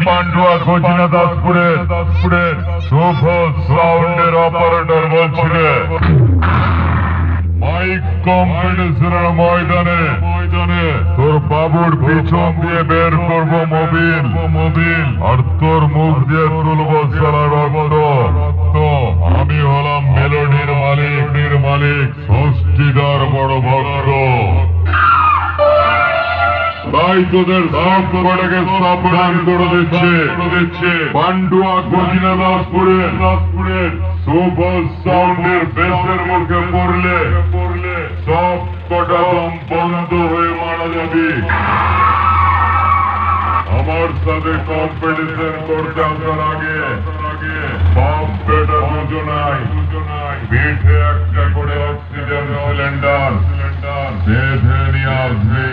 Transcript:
পান্ডুয়া গজিনাদাসপুরের শুভ সাউন্ডের অপারেটর বলছিলে মাইক কম্পিটিশনের ময়দানে তোর বাবুর পিছন দিয়ে বের করব মোবিল আর তোর মুখ দিয়ে তুলব সারা রক্ত। আমি হলাম মেলোডির মালিক ষষ্ঠীদার বড় ভক্ত। তাই তোদের সবকটাকে সাবধান করে দিচ্ছে পান্ডুয়া গজিনাদাসপুরের সুপার সাউন্ডের বেসের মুখে পড়লে সব কটা দম বন্ধ হয়ে মারা যাবি। আমার সাথে কম্পিটিশন করতে আসার আগে বাপ বেটা দুজনাই পিঠে একটা করে অক্সিজেন সিলিন্ডার বেঁধে নিয়ে আসবি।